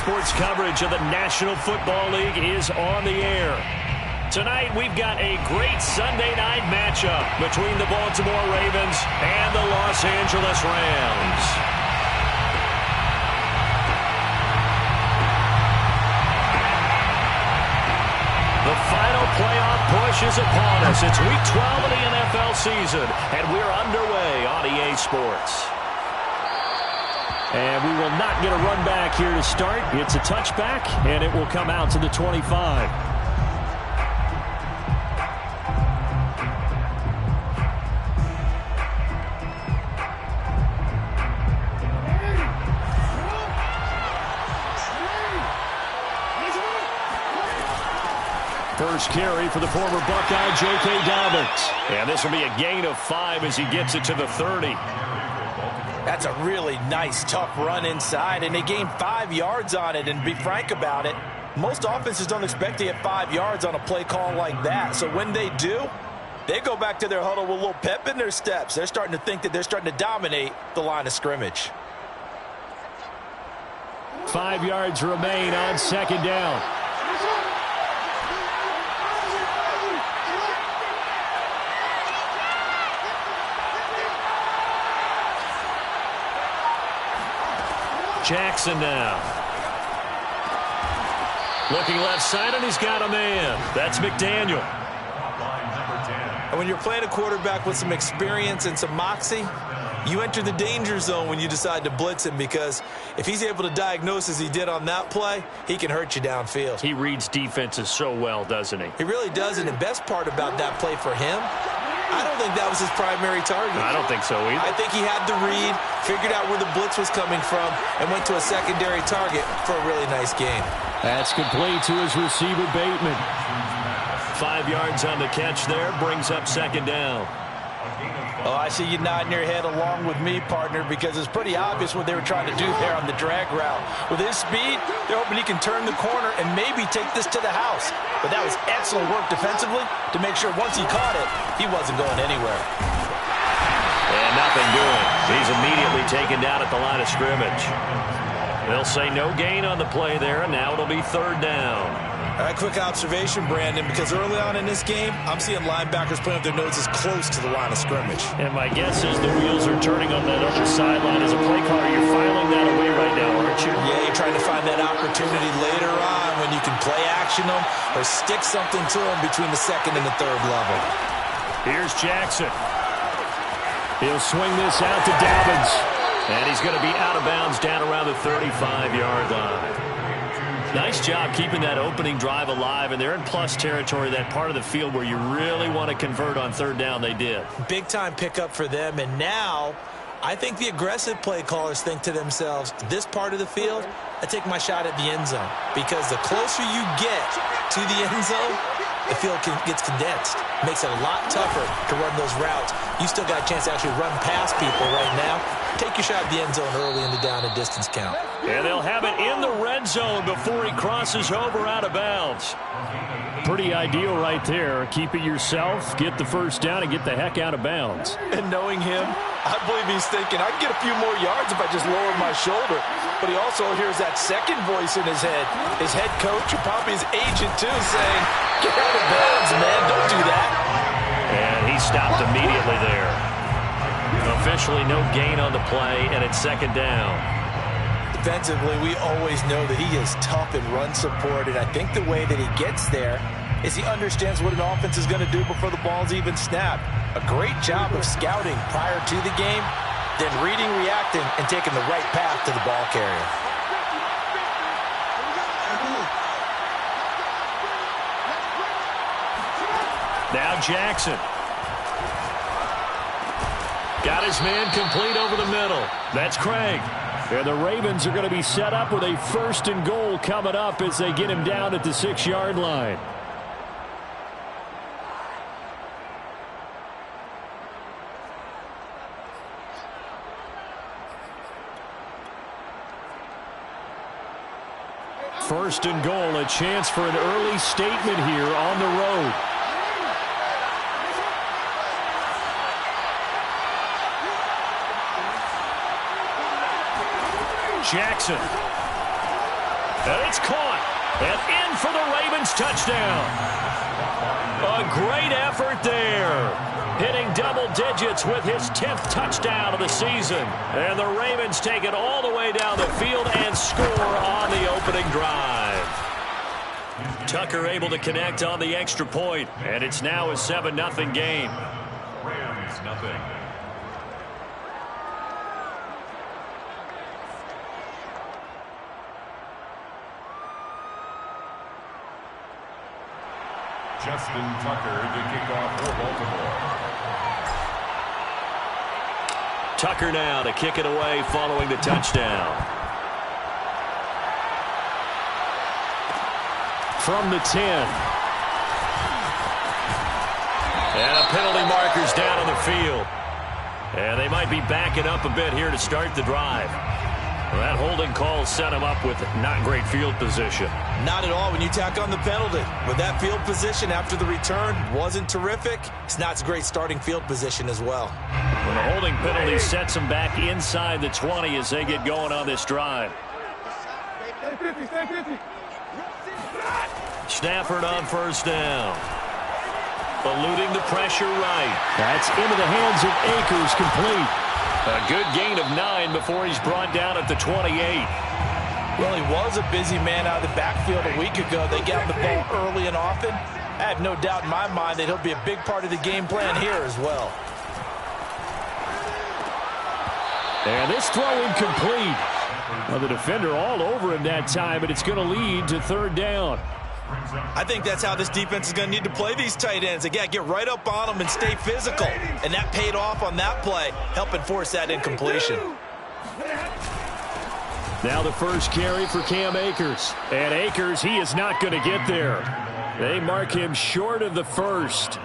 Sports coverage of the National Football League is on the air. Tonight, we've got a great Sunday night matchup between the Baltimore Ravens and the Los Angeles Rams. The final playoff push is upon us. It's Week 12 of the NFL season, and we're underway on EA Sports. And we will not get a run back here to start. It's a touchback, and it will come out to the 25. First carry for the former Buckeye, J.K. Dobbins. And this will be a gain of 5 as he gets it to the 30. That's a really nice, tough run inside, and they gained 5 yards on it. And to be frank about it, most offenses don't expect to get 5 yards on a play call like that. So when they do, they go back to their huddle with a little pep in their steps. They're starting to think that they're starting to dominate the line of scrimmage. 5 yards remain on second down. Jackson now. Looking left side, and he's got a man. That's McDaniel. And when you're playing a quarterback with some experience and some moxie, you enter the danger zone when you decide to blitz him, because if he's able to diagnose as he did on that play, he can hurt you downfield. He reads defenses so well, doesn't he? He really does, and the best part about that play for him, I don't think that was his primary target. I don't think so either. I think he had the read, figured out where the blitz was coming from, and went to a secondary target for a really nice game. That's complete to his receiver, Bateman. 5 yards on the catch there, brings up second down. Oh, I see you nodding your head along with me, partner, because it's pretty obvious what they were trying to do there on the drag route. With his speed, they're hoping he can turn the corner and maybe take this to the house. But that was excellent work defensively to make sure once he caught it, he wasn't going anywhere. And nothing doing. He's immediately taken down at the line of scrimmage. They'll say no gain on the play there, and now it'll be third down. All right, quick observation, Brandon, because early on in this game, I'm seeing linebackers putting up their noses close to the line of scrimmage. And my guess is the wheels are turning on that upper sideline. As a play caller, you're filing that away right now, aren't you? Yeah, you're trying to find that opportunity later on when you can play action them or stick something to them between the second and the third level. Here's Jackson. He'll swing this out to Dobbins. And he's going to be out of bounds down around the 35-yard line. Nice job keeping that opening drive alive, and they're in plus territory, that part of the field where you really want to convert on third down. They did. Big-time pickup for them, and now I think the aggressive play callers think to themselves, this part of the field, I take my shot at the end zone, because the closer you get to the end zone, the field gets condensed. Makes it a lot tougher to run those routes. You still got a chance to actually run past people right now. Take your shot at the end zone early in the down and distance count. And they'll have it in the red zone before he crosses over out of bounds. Pretty ideal right there. Keep it yourself, get the first down, and get the heck out of bounds. And knowing him, I believe he's thinking, I can get a few more yards if I just lower my shoulder. But he also hears that second voice in his head. His head coach, or probably his agent too, saying, get out of bounds, man, don't do that. And he stopped immediately there. Officially no gain on the play, and it's second down. Defensively, we always know that he is tough in run support, and I think the way that he gets there is he understands what an offense is going to do before the ball's even snapped. A great job of scouting prior to the game, then reading, reacting, and taking the right path to the ball carrier. Now Jackson. Got his man complete over the middle. That's Craig. And the Ravens are going to be set up with a first and goal coming up as they get him down at the 6-yard line. First and goal, a chance for an early statement here on the road. Jackson. And it's caught. And in for the Ravens touchdown. A great effort there. Hitting double digits with his 10th touchdown of the season. And the Ravens take it all the way down the field and score on the opening drive. Tucker able to connect on the extra point. And it's now a 7-0 game. Rams nothing. Justin Tucker to kick off for Baltimore. Tucker now to kick it away following the touchdown. From the 10. And a penalty marker's down on the field. And they might be backing up a bit here to start the drive. Well, that holding call set him up with not great field position. Not at all when you tack on the penalty. With that field position after the return wasn't terrific, it's not a great starting field position as well. When the holding penalty sets them back inside the 20 as they get going on this drive. Stafford on first down. Eluding the pressure right. That's into the hands of Akers, complete. A good gain of 9 before he's brought down at the 28. Well, he was a busy man out of the backfield a week ago. They got the ball early and often. I have no doubt in my mind that he'll be a big part of the game plan here as well. And this throw incomplete. Well, the defender all over him that time, and it's going to lead to third down. I think that's how this defense is going to need to play these tight ends. They got to get right up on them and stay physical. And that paid off on that play, helping force that incompletion. Now the first carry for Cam Akers. And Akers, he is not going to get there. They mark him short of the first.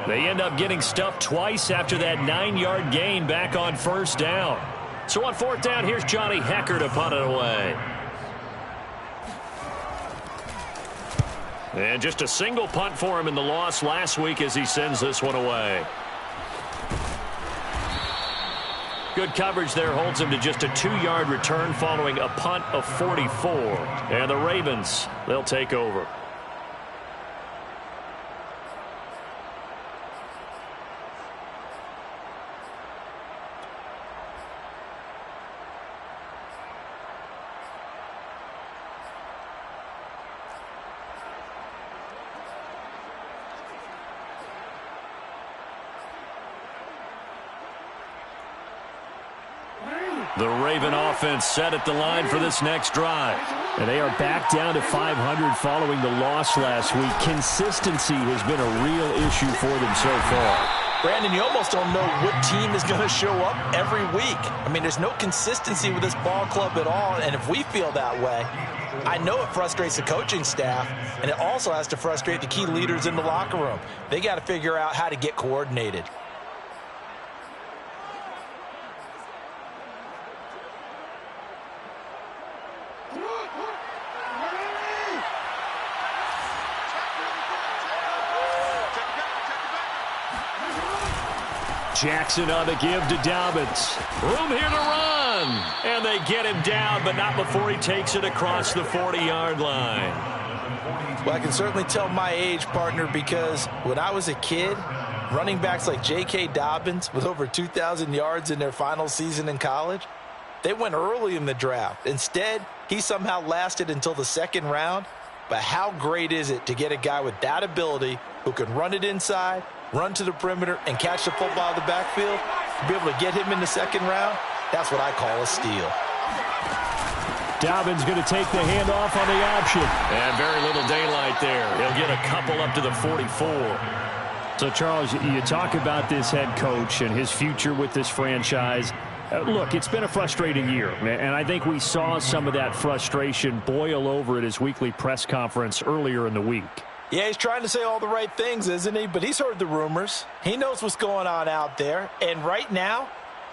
They end up getting stuffed twice after that 9-yard gain back on first down. So on fourth down, here's Johnny Hecker to punt it away. And just a single punt for him in the loss last week as he sends this one away. Good coverage there holds him to just a 2-yard return following a punt of 44. And the Ravens, they'll take over. The Raven offense set at the line for this next drive. And they are back down to 500 following the loss last week. Consistency has been a real issue for them so far. Brandon, you almost don't know what team is going to show up every week. I mean, there's no consistency with this ball club at all, and if we feel that way, I know it frustrates the coaching staff, and it also has to frustrate the key leaders in the locker room. They got to figure out how to get coordinated. Jackson on the give to Dobbins. Room here to run. And they get him down, but not before he takes it across the 40-yard line. Well, I can certainly tell my age, partner, because when I was a kid, running backs like J.K. Dobbins with over 2,000 yards in their final season in college, they went early in the draft. Instead, he somehow lasted until the second round. But how great is it to get a guy with that ability who can run it inside, run to the perimeter, and catch the football out of the backfield? To be able to get him in the second round, that's what I call a steal. Dobbins going to take the handoff on the option. And very little daylight there. He'll get a couple up to the 44. So, Charles, you talk about this head coach and his future with this franchise. Look, it's been a frustrating year, and I think we saw some of that frustration boil over at his weekly press conference earlier in the week. Yeah, he's trying to say all the right things, isn't he? But he's heard the rumors. He knows what's going on out there. And right now,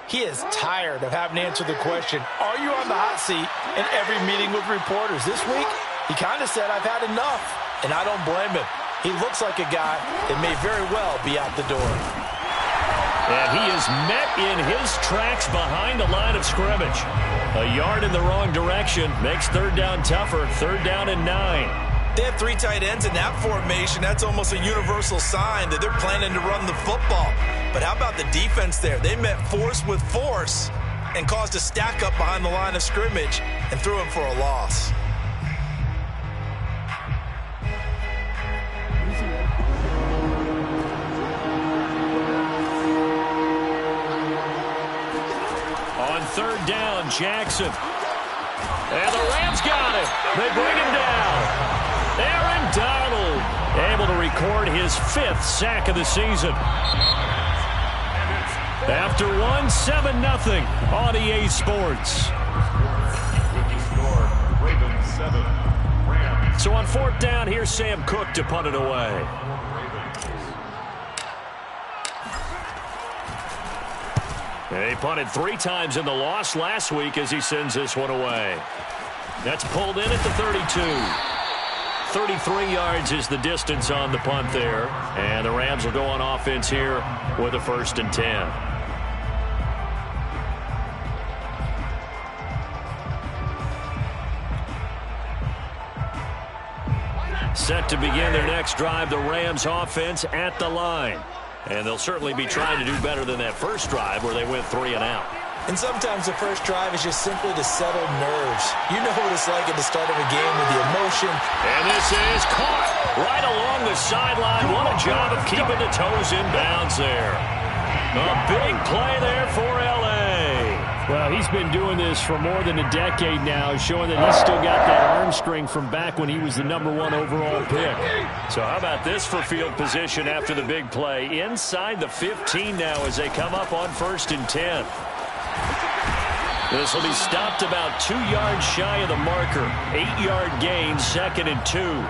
he is tired of having to answer the question, are you on the hot seat in every meeting with reporters? This week, he kind of said, I've had enough. And I don't blame him. He looks like a guy that may very well be out the door. And he is met in his tracks behind the line of scrimmage. A yard in the wrong direction makes third down tougher. Third down and 9. They have 3 tight ends in that formation. That's almost a universal sign that they're planning to run the football. But how about the defense there? They met force with force and caused a stack up behind the line of scrimmage and threw him for a loss. On third down, Jackson. And the Rams got him. They bring him down. Aaron Donald able to record his 5th sack of the season. After one, 7-0 on EA Sports. So on fourth down, here's Sam Cook to punt it away. And he punted 3 times in the loss last week as he sends this one away. That's pulled in at the 32. 33 yards is the distance on the punt there. And the Rams will go on offense here with a 1st and 10. Set to begin their next drive, the Rams offense at the line. And they'll certainly be trying to do better than that first drive where they went 3 and out. And sometimes the first drive is just simply to settle nerves. You know what it's like at the start of a game with the emotion. And this is caught right along the sideline. What a job of keeping the toes in bounds there. A big play there for L.A. Well, he's been doing this for more than a decade now, showing that he's still got that arm strength from back when he was the #1 overall pick. So how about this for field position after the big play? Inside the 15 now as they come up on 1st and 10. This will be stopped about 2 yards shy of the marker. 8-yard gain, 2nd and 2.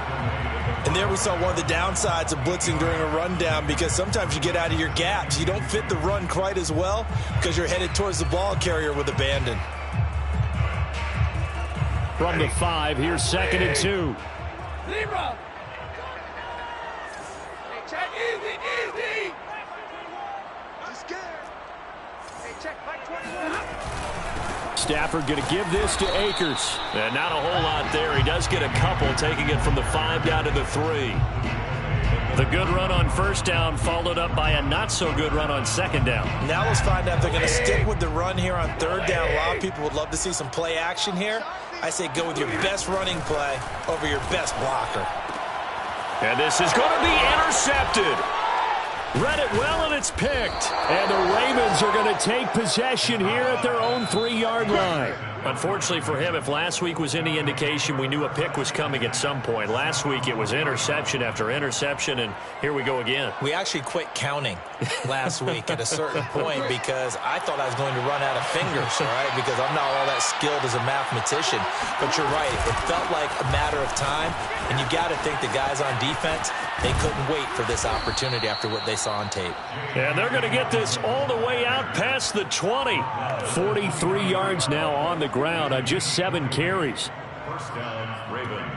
And there we saw one of the downsides of blitzing during a rundown, because sometimes you get out of your gaps. You don't fit the run quite as well because you're headed towards the ball carrier with abandon. From the 5, here's 2nd and 2. Libra. Hey, check easy, easy. Just scared. Hey, check Mike 21. Stafford going to give this to Akers. And not a whole lot there. He does get a couple, taking it from the 5 down to the 3. The good run on 1st down followed up by a not-so-good run on 2nd down. Now let's find out if they're going to stick with the run here on 3rd down. A lot of people would love to see some play action here. I say go with your best running play over your best blocker. And this is going to be intercepted. Read it well, and it's picked. And the Ravens are going to take possession here at their own 3-yard line. Unfortunately for him, if last week was any indication, we knew a pick was coming at some point. Last week it was interception after interception, and here we go again. We actually quit counting last week at a certain point because I thought I was going to run out of fingers, all right, because I'm not all that skilled as a mathematician. But you're right. It felt like a matter of time, and you got to think the guys on defense, they couldn't wait for this opportunity after what they saw on tape. And they're going to get this all the way out past the 20. 43 yards now on the ground on just 7 carries. 1st down, Ravens.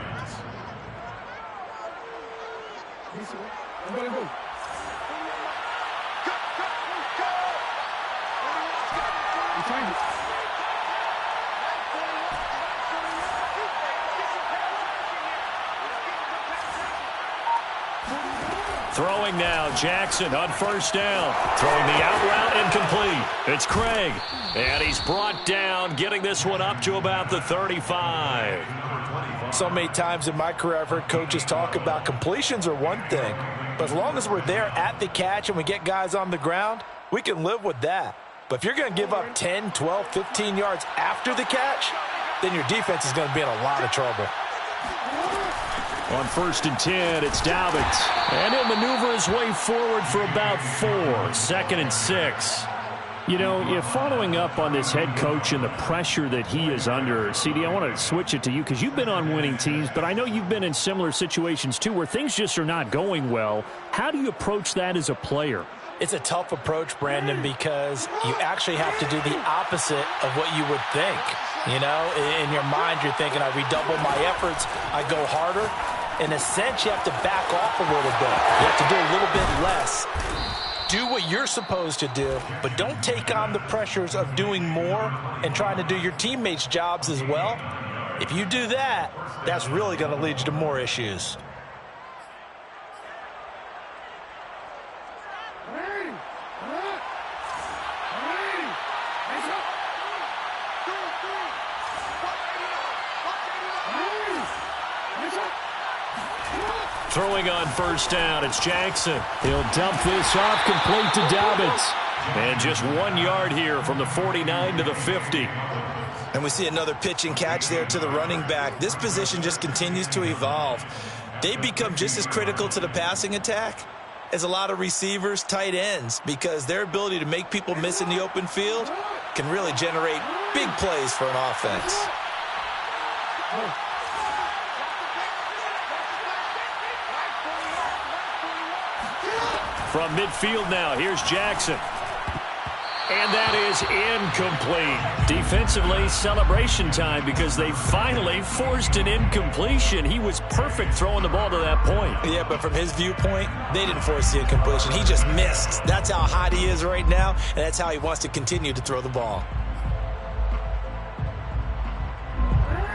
Throwing now, Jackson on 1st down. Throwing the out route incomplete. It's Craig. And he's brought down, getting this one up to about the 35. So many times in my career I've heard coaches talk about completions are one thing, but as long as we're there at the catch and we get guys on the ground, we can live with that. But if you're going to give up 10, 12, 15 yards after the catch, then your defense is going to be in a lot of trouble. On 1st and 10, it's Dobbins. And he'll maneuver his way forward for about 4. 2nd and 6. You know, if following up on this head coach and the pressure that he is under, CD, I want to switch it to you because you've been on winning teams, but I know you've been in similar situations too where things just are not going well. How do you approach that as a player? It's a tough approach, Brandon, because you actually have to do the opposite of what you would think. You know, in your mind, you're thinking, I redouble my efforts, I go harder. In a sense, you have to back off a little bit. You have to do a little bit less. do what you're supposed to do, but don't take on the pressures of doing more and trying to do your teammates' jobs as well. If you do that, that's really going to lead you to more issues. Throwing on first down, it's Jackson. He'll dump this off, complete to Dobbins. And just 1 yard here from the 49 to the 50. And we see another pitch and catch there to the running back. This position just continues to evolve. They become just as critical to the passing attack as a lot of receivers, tight ends, because their ability to make people miss in the open field can really generate big plays for an offense. From midfield now, here's Jackson. And that is incomplete. Defensively, celebration time because they finally forced an incompletion. He was perfect throwing the ball to that point. Yeah, but from his viewpoint, they didn't force the incompletion. He just missed. That's how hot he is right now, and that's how he wants to continue to throw the ball.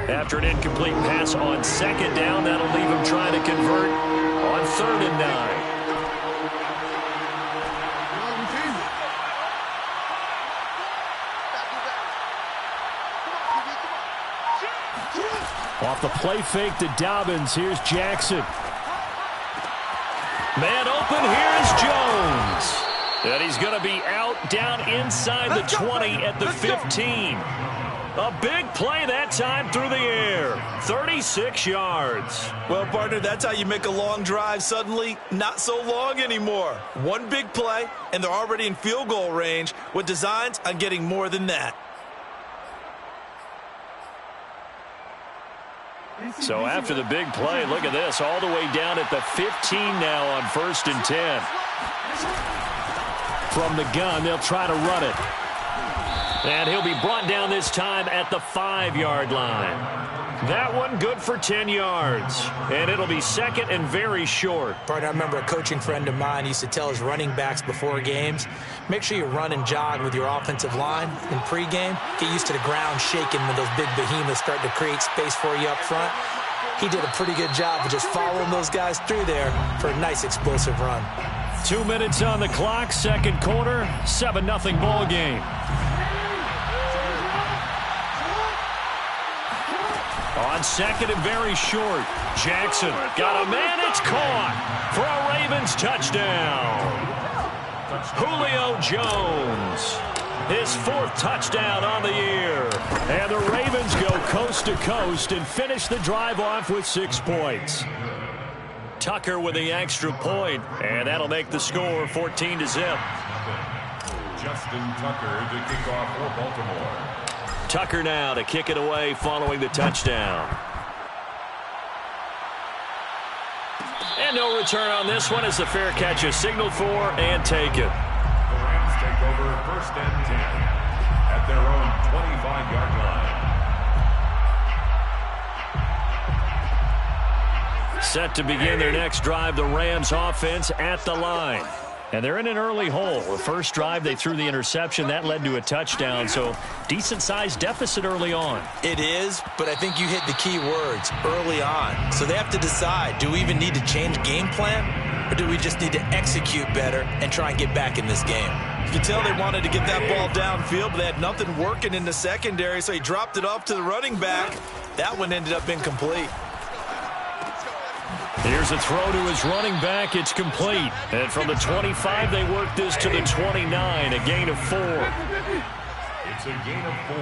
After an incomplete pass on second down, that'll leave him trying to convert on 3rd and 9. Off the play fake to Dobbins, here's Jackson. Man open, here's Jones. And he's going to be out down inside the 20 at the 15. A big play that time through the air. 36 yards. Well, partner, that's how you make a long drive suddenly not so long anymore. One big play, and they're already in field goal range with designs on getting more than that. So after the big play, look at this, all the way down at the 15 now on 1st and 10. From the gun, they'll try to run it. And he'll be brought down this time at the 5-yard line. That one good for 10 yards. And it'll be 2nd and very short. Partner, I remember a coaching friend of mine used to tell his running backs before games, make sure you run and jog with your offensive line in pregame. Get used to the ground shaking when those big behemoths start to create space for you up front. He did a pretty good job of just following those guys through there for a nice explosive run. 2 minutes on the clock, 2nd quarter, 7-0 ball game. On 2nd and very short, Jackson got a man, it's caught for a Ravens touchdown. Julio Jones, his 4th touchdown on the year. And the Ravens go coast to coast and finish the drive off with 6 points. Tucker with the extra point, and that'll make the score 14-0. Justin Tucker to kick off for Baltimore. Tucker now to kick it away following the touchdown. And no return on this one as the fair catch is signaled for and taken. The Rams take over 1st and 10 at their own 25-yard line. Set to begin their next drive, the Rams offense at the line. And they're in an early hole. The first drive, they threw the interception. That led to a touchdown, so decent-sized deficit early on. It is, but I think you hit the key words, early on. So they have to decide, do we even need to change game plan, or do we just need to execute better and try and get back in this game? You can tell they wanted to get that ball downfield, but they had nothing working in the secondary, so he dropped it off to the running back. That one ended up incomplete. Here's a throw to his running back. It's complete. And from the 25, they work this to the 29, a gain of 4. It's a gain of 4.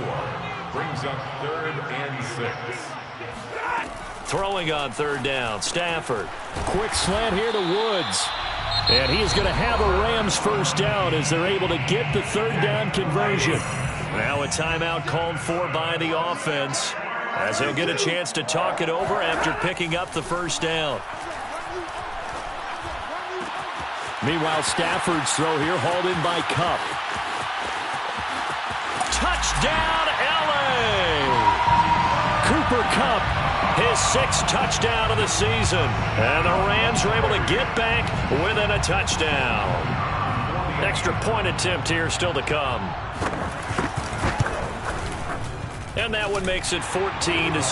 Brings up 3rd and 6. Throwing on 3rd down, Stafford. Quick slant here to Woods. And he is going to have a Rams first down as they're able to get the 3rd down conversion. Now a timeout called for by the offense, as he'll get a chance to talk it over after picking up the first down. Meanwhile, Stafford's throw here hauled in by Kupp. Touchdown, L.A.! Cooper Kupp, his 6th touchdown of the season. And the Rams are able to get back within a touchdown. Extra point attempt here still to come. And that one makes it 14-7. Makes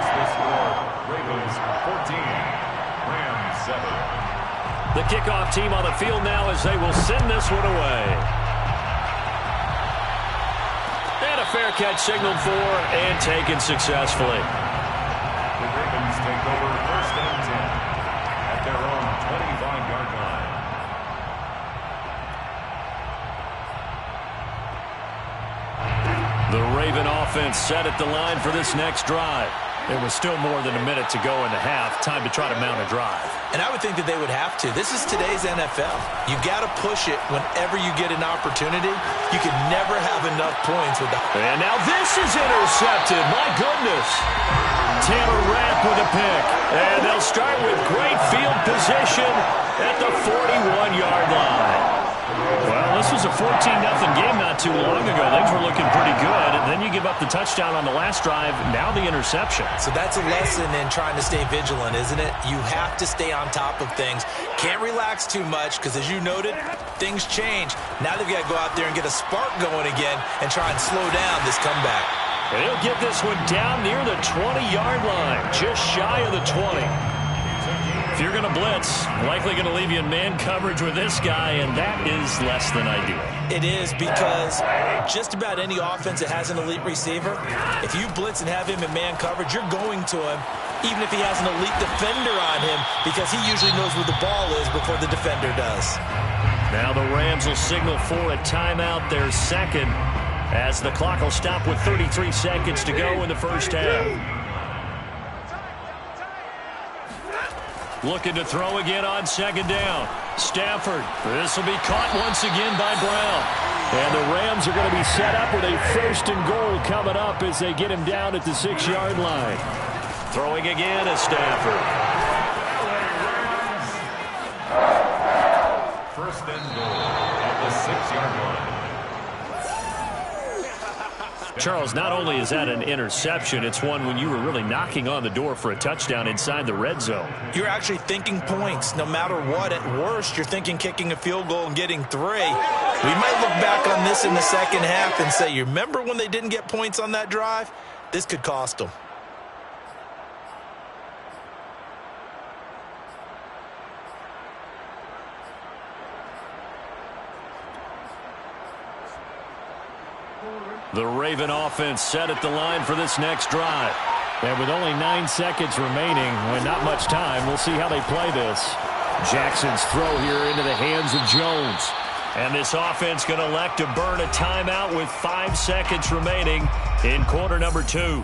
the score Ravens 14, Rams 7. The kickoff team on the field now as they will send this one away. And a fair catch signaled for and taken successfully. The Ravens take over 1st and 10 at their own 25-yard line. The Raven offense set at the line for this next drive. There was still more than a minute to go in the half. Time to try to mount a drive. And I would think that they would have to. This is today's NFL. You got to push it whenever you get an opportunity. You can never have enough points with that. And now this is intercepted. My goodness. Taylor Rapp with a pick. And they'll start with great field position at the 41-yard line. Well, this was a 14-0 game not too long ago. Things were looking pretty good. And then you give up the touchdown on the last drive. Now the interception. So that's a lesson in trying to stay vigilant, isn't it? You have to stay on top of things. Can't relax too much because, as you noted, things change. Now they've got to go out there and get a spark going again and try and slow down this comeback. And he'll get this one down near the 20-yard line, just shy of the 20. If you're going to blitz, likely going to leave you in man coverage with this guy, and that is less than ideal. It is, because just about any offense that has an elite receiver, if you blitz and have him in man coverage, you're going to him, even if he has an elite defender on him, because he usually knows where the ball is before the defender does. Now the Rams will signal for a timeout, their second, as the clock will stop with 33 seconds to go in the first half. Looking to throw again on second down. Stafford. This will be caught once again by Brown. And the Rams are going to be set up with a 1st and goal coming up as they get him down at the 6-yard line. Throwing again is Stafford. 1st and goal at the 6-yard line. Charles, not only is that an interception, it's one when you were really knocking on the door for a touchdown inside the red zone. You're actually thinking points. No matter what, at worst, you're thinking kicking a field goal and getting 3. We might look back on this in the second half and say, you remember when they didn't get points on that drive? This could cost them. The Raven offense set at the line for this next drive. And with only 9 seconds remaining, and not much time, we'll see how they play this. Jackson's throw here into the hands of Jones. And this offense going to elect to burn a timeout with 5 seconds remaining in quarter number 2.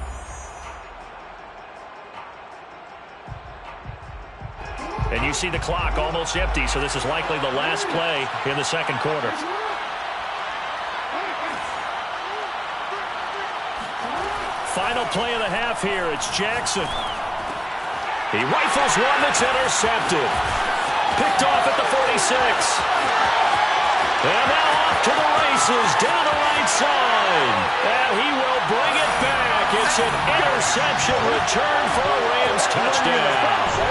And you see the clock almost empty, so this is likely the last play in the second quarter. Final play of the half here. It's Jackson. He rifles one that's intercepted. Picked off at the 46. And now off to the races down the right side. And he will bring it back. It's an interception return for a Rams touchdown.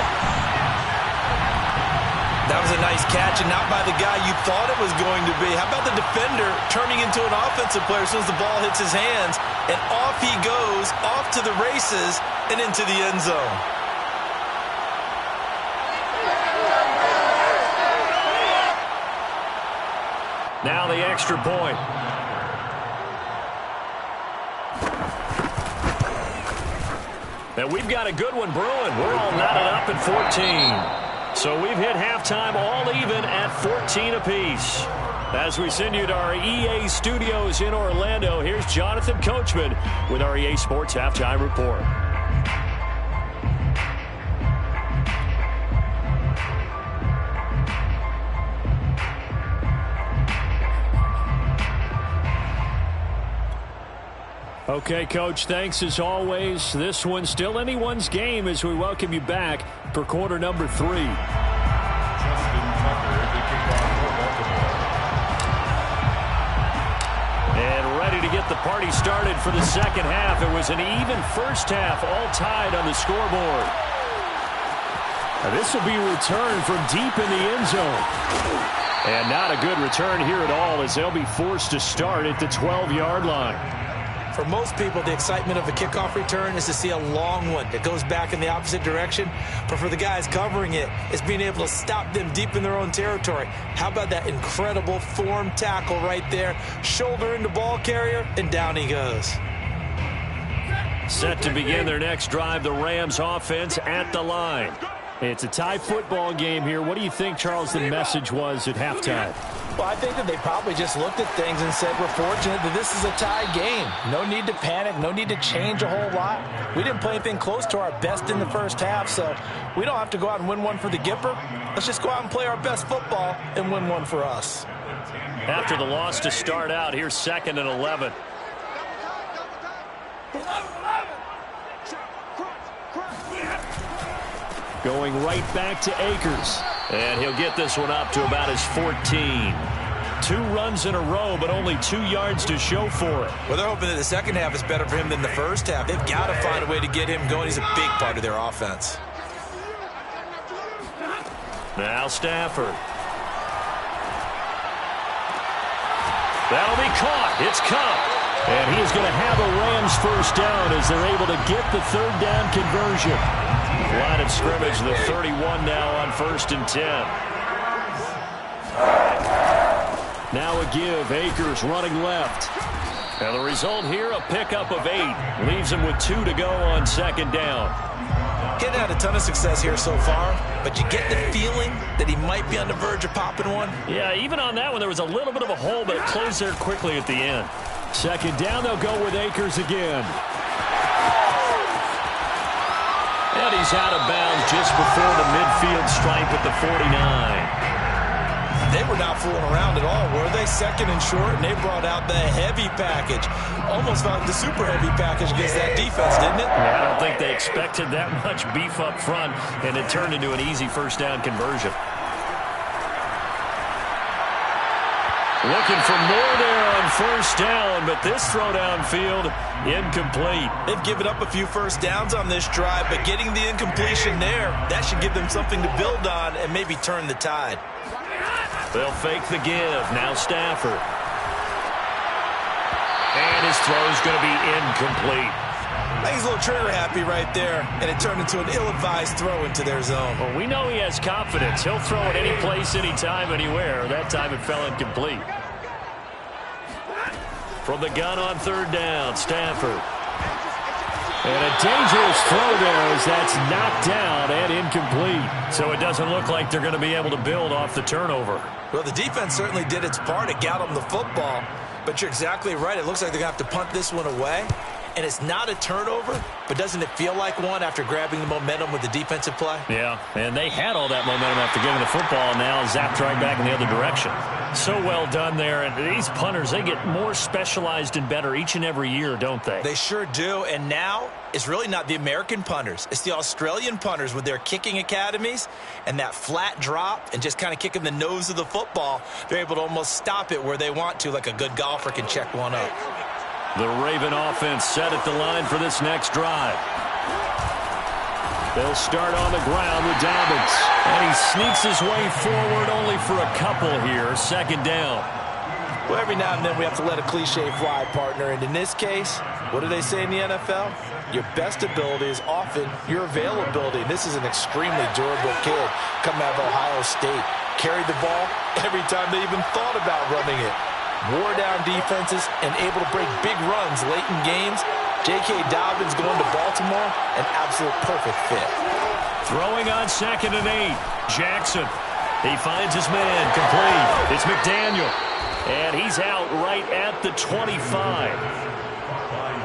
That was a nice catch, and not by the guy you thought it was going to be. How about the defender turning into an offensive player as soon as the ball hits his hands, and off he goes, off to the races, and into the end zone. Now the extra point. And we've got a good one brewing. We're all knotted up at 14. So we've hit halftime all even at 14 apiece. As we send you to our EA studios in Orlando, here's Jonathan Coachman with our EA Sports Halftime Report. Okay, Coach, thanks as always. This one's still anyone's game as we welcome you back for quarter number 3. Justin Tucker, the kickoff for Baltimore. And ready to get the party started for the second half. It was an even first half, all tied on the scoreboard. This will be returned from deep in the end zone. And not a good return here at all, as they'll be forced to start at the 12-yard line. For most people, the excitement of a kickoff return is to see a long one that goes back in the opposite direction. But for the guys covering it, it's being able to stop them deep in their own territory. How about that incredible form tackle right there? Shoulder into ball carrier, and down he goes. Set to begin their next drive, the Rams offense at the line. It's a tie football game here. What do you think, Charles, the message was at halftime? Well, I think that they probably just looked at things and said, we're fortunate that this is a tie game. No need to panic. No need to change a whole lot. We didn't play anything close to our best in the first half, so we don't have to go out and win one for the Gipper. Let's just go out and play our best football and win one for us. After the loss to start out, here's 2nd and 11. Going right back to Akers. And he'll get this one up to about his 14. 2 runs in a row, but only 2 yards to show for it. Well, they're hoping that the second half is better for him than the first half. They've got to find a way to get him going. He's a big part of their offense. Now Stafford. That'll be caught. It's caught. And he's going to have a Rams first down as they're able to get the 3rd down conversion. Line of scrimmage, the 31 now on 1st and 10. Now a give. Akers running left. Now the result here, a pickup of 8. Leaves him with 2 to go on 2nd down. He hadn't had a ton of success here so far, but you get the feeling that he might be on the verge of popping one. Yeah, even on that one, there was a little bit of a hole, but it closed there quickly at the end. 2nd down, they'll go with Akers again. And he's out of bounds just before the midfield stripe at the 49. They were not fooling around at all, were they? 2nd and short, and they brought out the heavy package. Almost felt like the super heavy package against that defense, didn't it? Yeah, I don't think they expected that much beef up front, and it turned into an easy first down conversion. Looking for more there on 1st down, but this throw downfield, incomplete. They've given up a few first downs on this drive, but getting the incompletion there, that should give them something to build on and maybe turn the tide. They'll fake the give. Now Stafford. And his throw's going to be incomplete. I think he's a little trigger happy right there, and it turned into an ill-advised throw into their zone. Well, we know he has confidence. He'll throw it any place, anytime, anywhere. That time it fell incomplete. From the gun on 3rd down, Stafford. And a dangerous throw there as that's knocked down and incomplete. So it doesn't look like they're going to be able to build off the turnover. Well, the defense certainly did its part. It got them the football. But you're exactly right. It looks like they're going to have to punt this one away. And it's not a turnover, but doesn't it feel like one after grabbing the momentum with the defensive play? Yeah, and they had all that momentum after getting the football, and now zapped right back in the other direction. So well done there. And these punters, they get more specialized and better each and every year, don't they? They sure do. And now it's really not the American punters. It's the Australian punters with their kicking academies and that flat drop and just kind of kicking the nose of the football. They're able to almost stop it where they want to, like a good golfer can check one up. The Raven offense set at the line for this next drive. They'll start on the ground with Dobbins. And he sneaks his way forward only for a couple here. 2nd down. Well, every now and then we have to let a cliche fly, partner. And in this case, what do they say in the NFL? Your best ability is often your availability. And this is an extremely durable kid coming out of Ohio State. Carried the ball every time they even thought about running it. Wore down defenses and able to break big runs late in games. J.K. Dobbins going to Baltimore, an absolute perfect fit. Throwing on 2nd and 8. Jackson. He finds his man complete. It's McDaniel. And he's out right at the 25.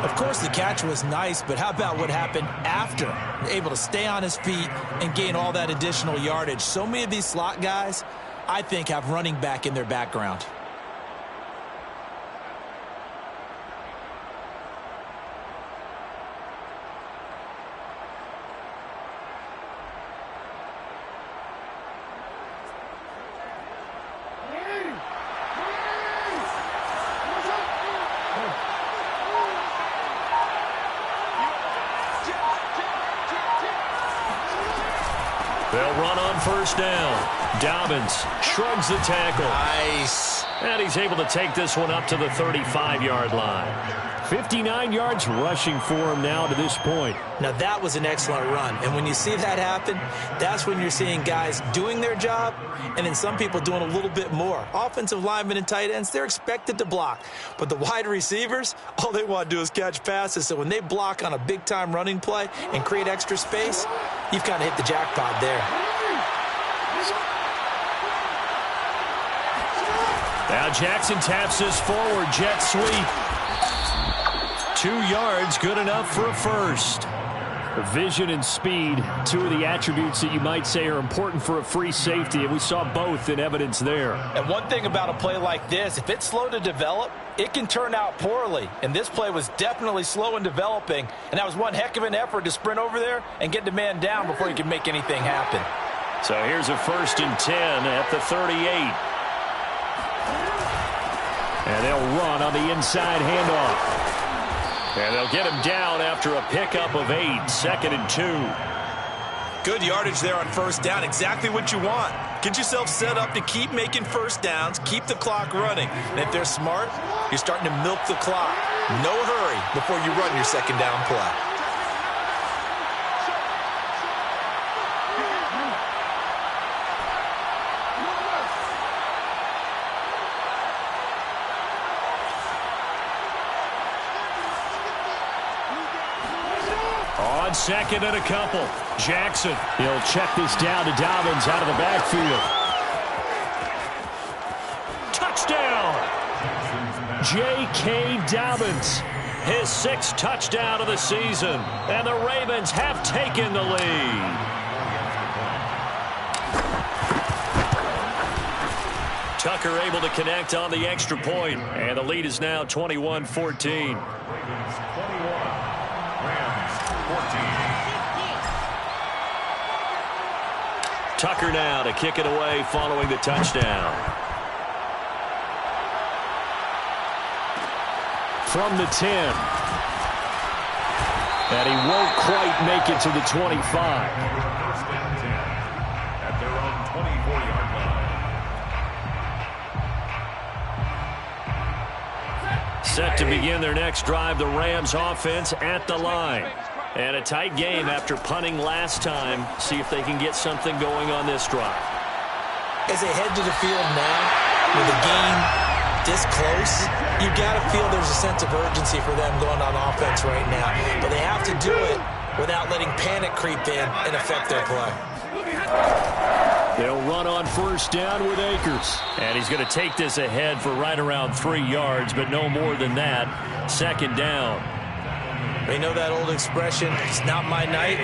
Of course, the catch was nice, but how about what happened after? Able to stay on his feet and gain all that additional yardage. So many of these slot guys, I think, have running back in their background. They'll run on first down. Dobbins shrugs the tackle. Nice. And he's able to take this one up to the 35-yard line. 59 yards rushing for him now to this point. Now, that was an excellent run. And when you see that happen, that's when you're seeing guys doing their job and then some people doing a little bit more. Offensive linemen and tight ends, they're expected to block. But the wide receivers, all they want to do is catch passes. So when they block on a big-time running play and create extra space, you've kind of hit the jackpot there. Now Jackson taps this forward, jet sweep. 2 yards, good enough for a first. Vision and speed, two of the attributes that you might say are important for a free safety, and we saw both in evidence there. And one thing about a play like this, if it's slow to develop, it can turn out poorly. And this play was definitely slow in developing, and that was one heck of an effort to sprint over there and get the man down before he could make anything happen. So here's a 1st and 10 at the 38. And they'll run on the inside handoff. And they'll get him down after a pickup of 8, 2nd and 2. Good yardage there on first down, exactly what you want. Get yourself set up to keep making first downs, keep the clock running. And if they're smart, you're starting to milk the clock. No hurry before you run your second down play. On 2nd and a couple, Jackson. He'll check this down to Dobbins out of the backfield. Touchdown! J.K. Dobbins, his 6th touchdown of the season. And the Ravens have taken the lead. Tucker able to connect on the extra point, and the lead is now 21-14. Tucker now to kick it away following the touchdown. From the 10. And he won't quite make it to the 25. 1st and 10 at their own 24-yard line. Set to begin their next drive, the Rams offense at the line. And a tight game after punting last time. See if they can get something going on this drive. As they head to the field now, with the game this close, you got to feel there's a sense of urgency for them going on offense right now. But they have to do it without letting panic creep in and affect their play. They'll run on first down with Akers. And he's going to take this ahead for right around 3 yards, but no more than that. 2nd down. They know that old expression, it's not my night.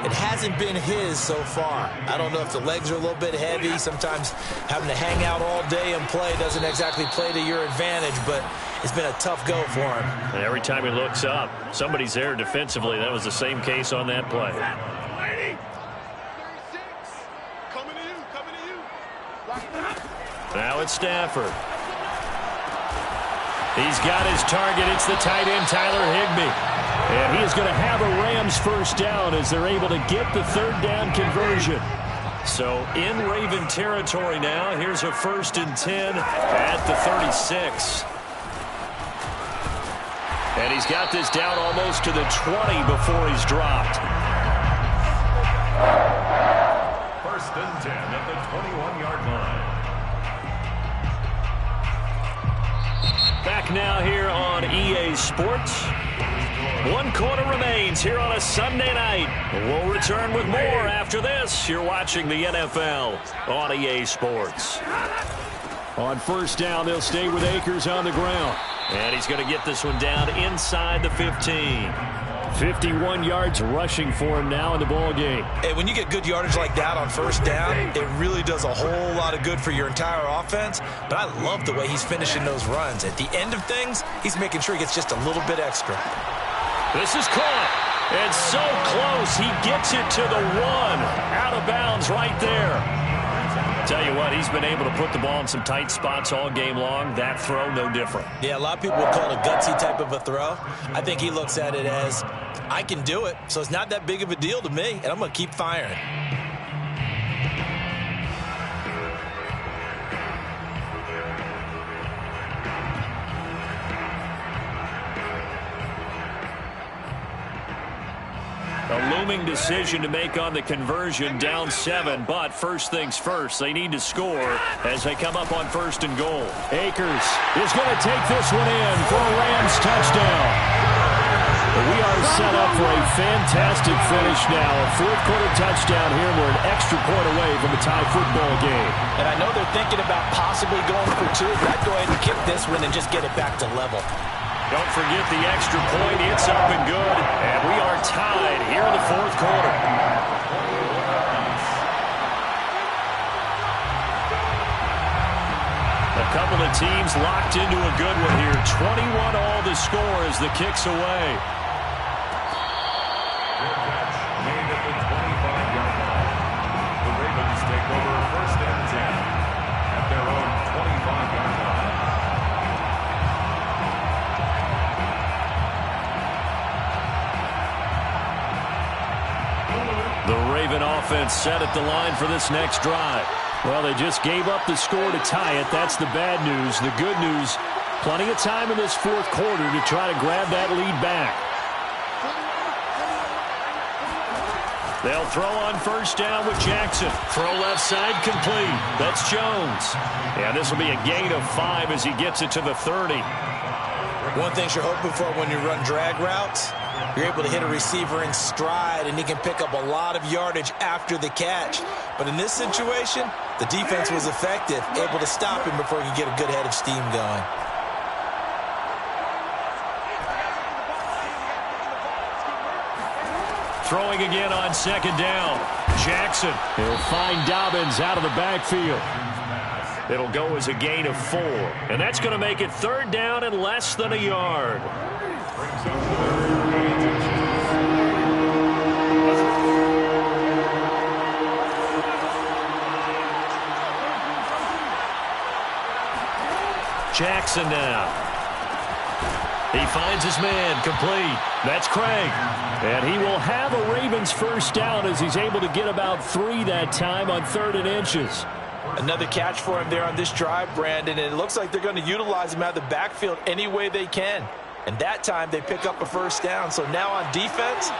It hasn't been his so far. I don't know if the legs are a little bit heavy. Sometimes having to hang out all day and play doesn't exactly play to your advantage, but it's been a tough go for him. And every time he looks up, somebody's there defensively. That was the same case on that play. 36. Coming to you. Now it's Stafford. He's got his target. It's the tight end, Tyler Higbee. And he is going to have a Rams first down as they're able to get the 3rd down conversion. So in Raven territory now. Here's a 1st and 10 at the 36. And he's got this down almost to the 20 before he's dropped. 1st and 10 at the 21-yard line. Back now here on EA Sports. 1 quarter remains here on a Sunday night. We'll return with more after this. You're watching the NFL on EA Sports. On first down, they'll stay with Akers on the ground. And he's going to get this one down inside the 15. 51 yards rushing for him now in the ball game. And when you get good yardage like that on first down, it really does a whole lot of good for your entire offense. But I love the way he's finishing those runs. At the end of things, he's making sure he gets just a little bit extra. This is caught. And so close. He gets it to the 1. Out of bounds right there. Tell you what, he's been able to put the ball in some tight spots all game long. That throw, no different. Yeah, a lot of people would call it a gutsy type of a throw. I think he looks at it as, I can do it, so it's not that big of a deal to me, and I'm going to keep firing. looming decision to make on the conversion, down 7. But first things first, they need to score as they come up on 1st and goal. Akers is going to take this one in for a Rams touchdown. We are set up for a fantastic finish now. A fourth-quarter touchdown here. We're an extra point away from a tie football game. And I know they're thinking about possibly going for 2, but I'd go ahead and kick this one and just get it back to level. Don't forget the extra point. It's up and good. And we are tied here in the fourth quarter. A couple of teams locked into a good one here. 21 all the score as the kick's away. Made at the 25-yard line. The Ravens take over 1st and 10 at their own 25-yard line. The Raven offense set at the line for this next drive. Well, they just gave up the score to tie it. That's the bad news. The good news, plenty of time in this fourth quarter to try to grab that lead back. They'll throw on 1st down with Jackson. Throw left side complete. That's Jones. And this will be a gain of 5 as he gets it to the 30. One thing you're hoping for when you run drag routes, you're able to hit a receiver in stride, and he can pick up a lot of yardage after the catch. But in this situation, the defense was effective, able to stop him before he could get a good head of steam going. Throwing again on 2nd down. Jackson. He'll find Dobbins out of the backfield. It'll go as a gain of 4. And that's going to make it 3rd down and less than a yard. Brings up 3rd and 10. Jackson now. He finds his man, complete. That's Craig. And he will have a Ravens 1st down as he's able to get about 3 that time on 3rd and inches. Another catch for him there on this drive, Brandon, and it looks like they're going to utilize him out of the backfield any way they can. And that time they pick up a 1st down. So now on defense,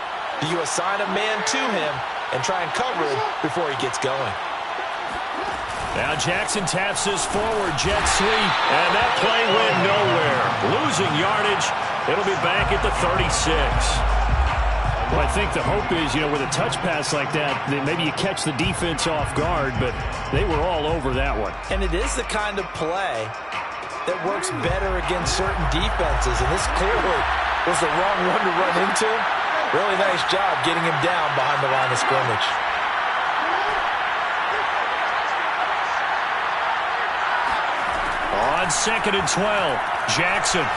do you assign a man to him and try and cover him before he gets going? Now Jackson taps this forward, jet sweep, and that play went nowhere. Losing yardage. It'll be back at the 36. Well, I think the hope is, with a touch pass like that, maybe you catch the defense off guard, but they were all over that one. And it is the kind of play that works better against certain defenses, and this clearly was the wrong one to run into. Really nice job getting him down behind the line of scrimmage. On 2nd and 12, Jackson.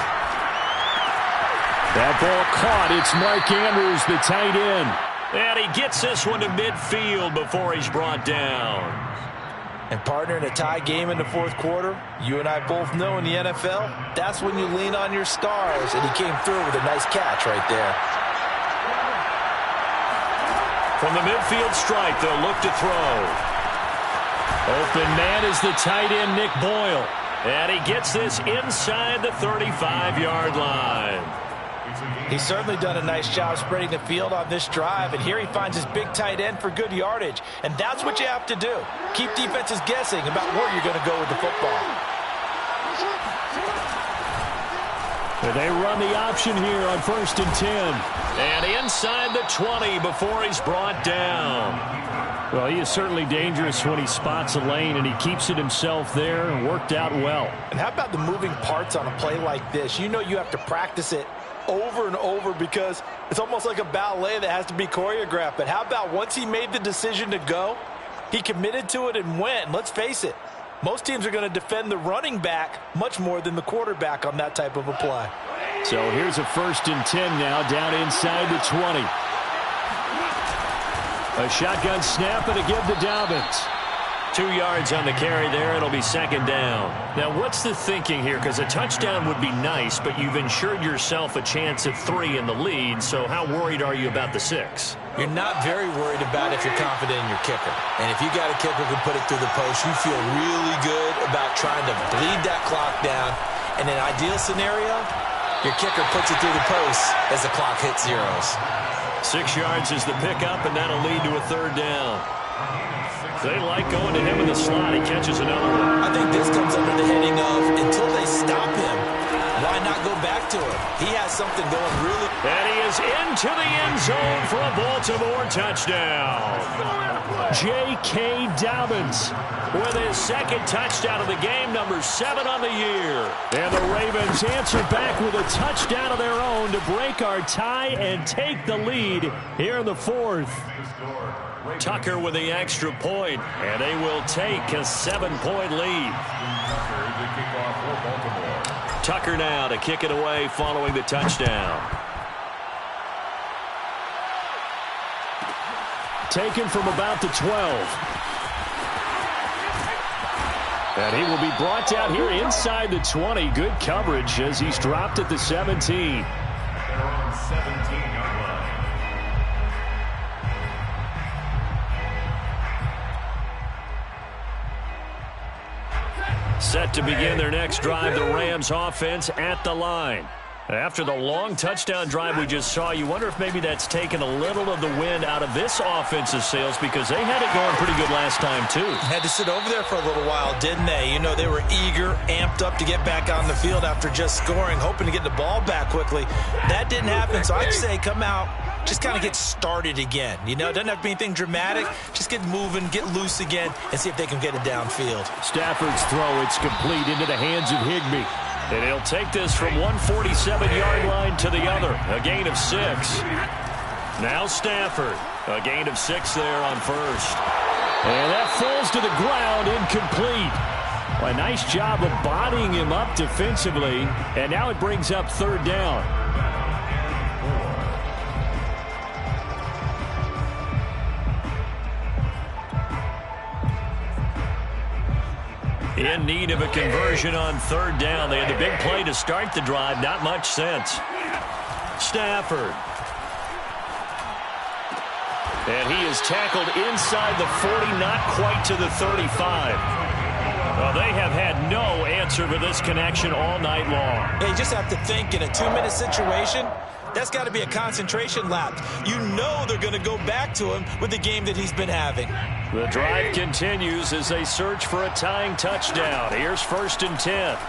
That ball caught. It's Mark Andrews, the tight end. And he gets this one to midfield before he's brought down. And partner, in a tie game in the fourth quarter, you and I both know in the NFL, that's when you lean on your stars, and he came through with a nice catch right there. From the midfield stripe, they'll look to throw. Open man is the tight end, Nick Boyle. And he gets this inside the 35-yard line. He's certainly done a nice job spreading the field on this drive, and here he finds his big tight end for good yardage. And that's what you have to do. Keep defenses guessing about where you're going to go with the football. They run the option here on 1st and 10. And inside the 20 before he's brought down. Well, he is certainly dangerous when he spots a lane, and he keeps it himself there and worked out well. And how about the moving parts on a play like this? You know you have to practice it over and over because it's almost like a ballet that has to be choreographed. But how about once he made the decision to go, he committed to it and went. And let's face it, most teams are going to defend the running back much more than the quarterback on that type of a play. So here's a 1st and 10 now down inside the 20. A shotgun snap and a give to Dobbins. 2 yards on the carry there. It'll be 2nd down. Now, what's the thinking here? Because a touchdown would be nice, but you've ensured yourself a chance at 3 in the lead. So how worried are you about the 6? You're not very worried about if you're confident in your kicker. And if you got a kicker who can put it through the post, you feel really good about trying to bleed that clock down. In an ideal scenario, your kicker puts it through the post as the clock hits zeros. 6 yards is the pickup, and that'll lead to a third down. They like going to him in the slot. He catches another one. I think this comes under the heading of until they stop him, why not go back to him? He has something going really. And he is into the end zone for a Baltimore touchdown. J.K. Dobbins With his second touchdown of the game, number 7 on the year. And the Ravens answer back with a touchdown of their own to break our tie and take the lead here in the fourth. Tucker with the extra point, and they will take a 7-point lead. Tucker now to kick it away following the touchdown. Taken from about the 12. And he will be brought down here inside the 20. Good coverage as he's dropped at the 17. They're on 17-yard line. Set to begin their next drive, the Rams offense at the line. After the long touchdown drive we just saw, you wonder if maybe that's taken a little of the wind out of this offensive sails, because they had it going pretty good last time too. Had to sit over there for a little while, didn't they? You know, they were eager, amped up to get back on the field after just scoring, hoping to get the ball back quickly. That didn't happen, so I'd say come out, just kind of get started again. You know, it doesn't have to be anything dramatic. Just get moving, get loose again, and see if they can get it downfield. Stafford's throw, it's complete into the hands of Higbee. And he'll take this from 147-yard line to the other. A gain of 6. Now Stafford. A gain of 6 there on first. And that falls to the ground, incomplete. Well, a nice job of bodying him up defensively. And now it brings up third down. In need of a conversion on third down. They had the big play to start the drive. Not much sense. Stafford. And he is tackled inside the 40, not quite to the 35. Well, they have had no answer for this connection all night long. Hey, you just have to think in a 2-minute situation, that's got to be a concentration lap. You know they're going to go back to him with the game that he's been having. The drive continues as they search for a tying touchdown. Here's 1st and 10.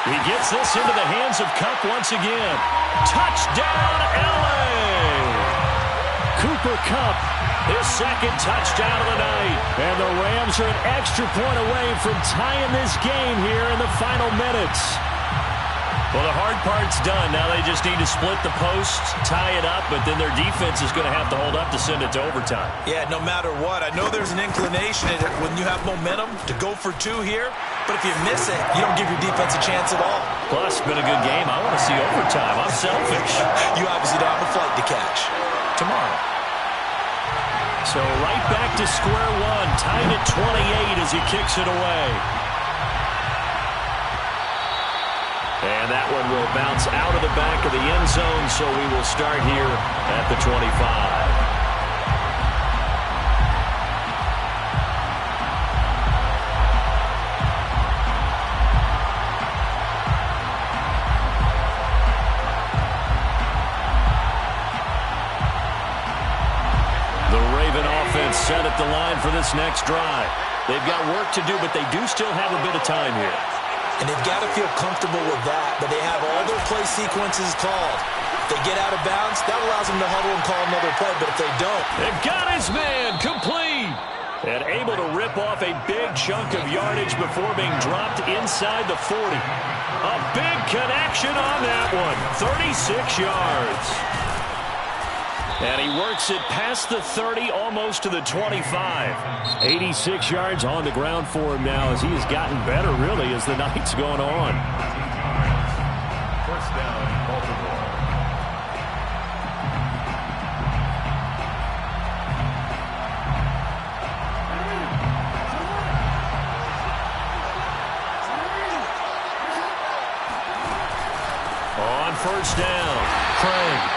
He gets this into the hands of Kupp once again. Touchdown, LA! Cooper Kupp, his second touchdown of the night. And the Rams are an extra point away from tying this game here in the final minutes. Well, the hard part's done. Now they just need to split the post, tie it up, but then their defense is going to have to hold up to send it to overtime. Yeah, no matter what. I know there's an inclination in it when you have momentum to go for 2 here, but if you miss it, you don't give your defense a chance at all. Plus, it's been a good game. I want to see overtime. I'm selfish. You obviously don't have a flight to catch. Tomorrow. So right back to square one, tied at 28 as he kicks it away. And that one will bounce out of the back of the end zone, so we will start here at the 25. The Raven offense set at the line for this next drive. They've got work to do, but they do still have a bit of time here. And they've got to feel comfortable with that, but they have all their play sequences called. If they get out of bounds, that allows them to huddle and call another play, but if they don't... They've got his man complete! And able to rip off a big chunk of yardage before being dropped inside the 40. A big connection on that one. 36 yards. And he works it past the 30, almost to the 25. 86 yards on the ground for him now as he has gotten better, really, as the night's going on. First down, Baltimore. On first down.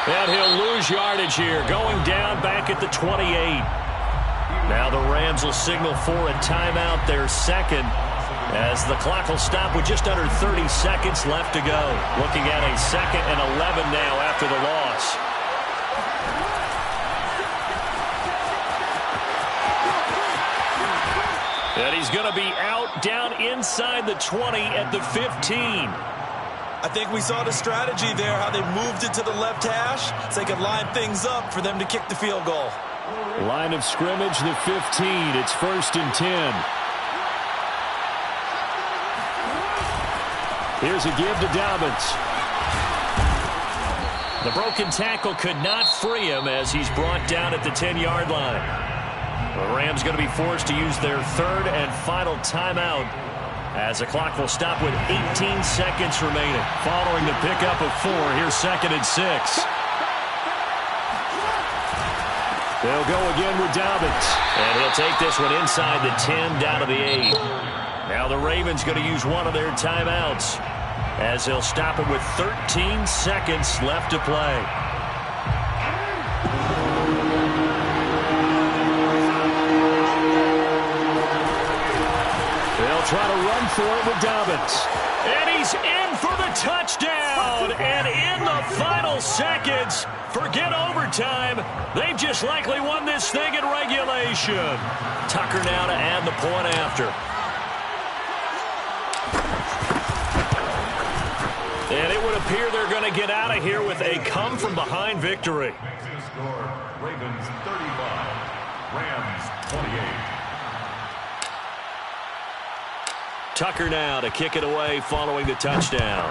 And he'll lose yardage here, going down back at the 28. Now the Rams will signal for a timeout, their second. As the clock will stop with just under 30 seconds left to go. Looking at a 2nd and 11 now after the loss. And he's going to be out down inside the 20 at the 15. I think we saw the strategy there, how they moved it to the left hash so they could line things up for them to kick the field goal. Line of scrimmage, the 15. It's 1st and 10. Here's a give to Dobbins. The broken tackle could not free him as he's brought down at the 10-yard line. The Rams going to be forced to use their 3rd and final timeout as the clock will stop with 18 seconds remaining. Following the pickup of 4, here's 2nd and 6. They'll go again with Dobbins. And he'll take this one inside the 10 down to the 8. Now the Ravens going to use one of their timeouts as they'll stop it with 13 seconds left to play. They'll try to run for it with Dobbins. And he's in for the touchdown. And in the final seconds, forget overtime. They've just likely won this thing in regulation. Tucker now to add the point after. And it would appear they're going to get out of here with a come-from-behind victory. Score, Ravens 35, Rams 28. Tucker now to kick it away following the touchdown.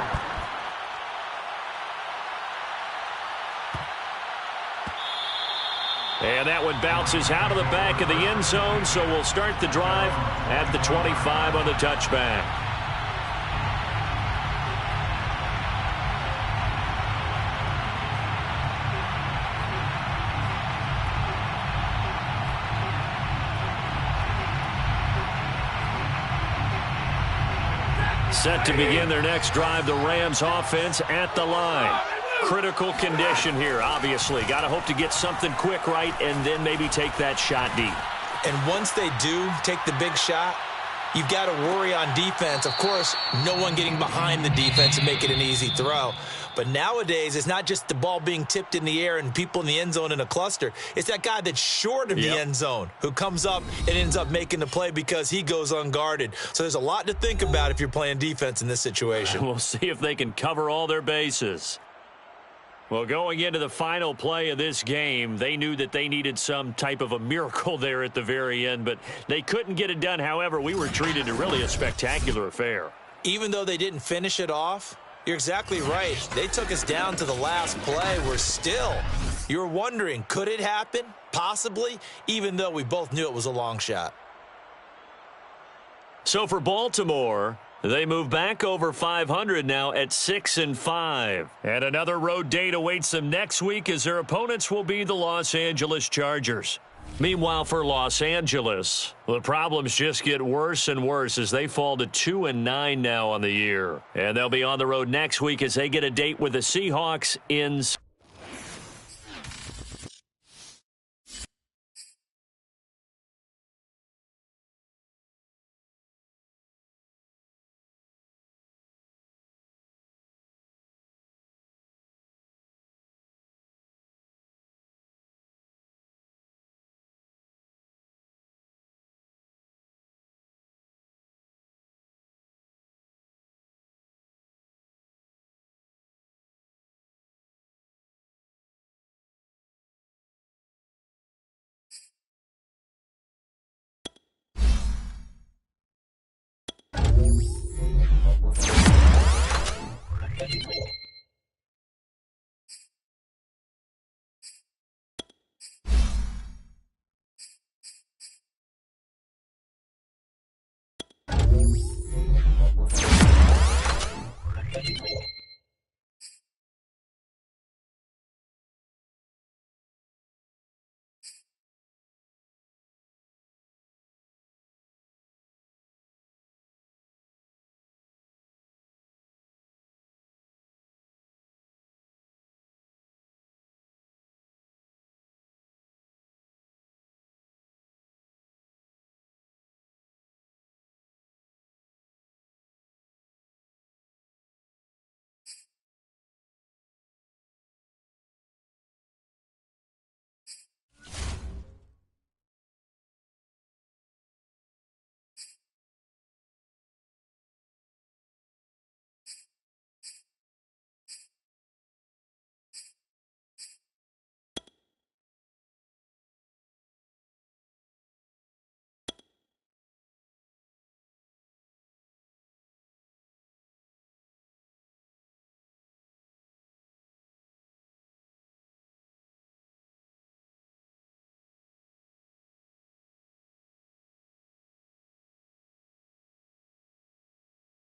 And that one bounces out of the back of the end zone, so we'll start the drive at the 25 on the touchback. Set to begin their next drive, the Rams offense at the line. Critical condition here, obviously. Got to hope to get something quick right and then maybe take that shot deep. And once they do take the big shot, you've got to worry on defense. Of course, no one getting behind the defense and make it an easy throw. But nowadays, it's not just the ball being tipped in the air and people in the end zone in a cluster. It's that guy that's short of the end zone who comes up and ends up making the play because he goes unguarded. So there's a lot to think about if you're playing defense in this situation. We'll see if they can cover all their bases. Well, going into the final play of this game, they knew that they needed some type of a miracle there at the very end, but they couldn't get it done. However, we were treated to really a spectacular affair. Even though they didn't finish it off, you're exactly right. They took us down to the last play. We're still, you're wondering, could it happen? Possibly, even though we both knew it was a long shot. So for Baltimore, they move back over 500 now at 6-5. And another road date awaits them next week as their opponents will be the Los Angeles Chargers. Meanwhile, for Los Angeles, the problems just get worse and worse as they fall to 2-9 now on the year. And they'll be on the road next week as they get a date with the Seahawks in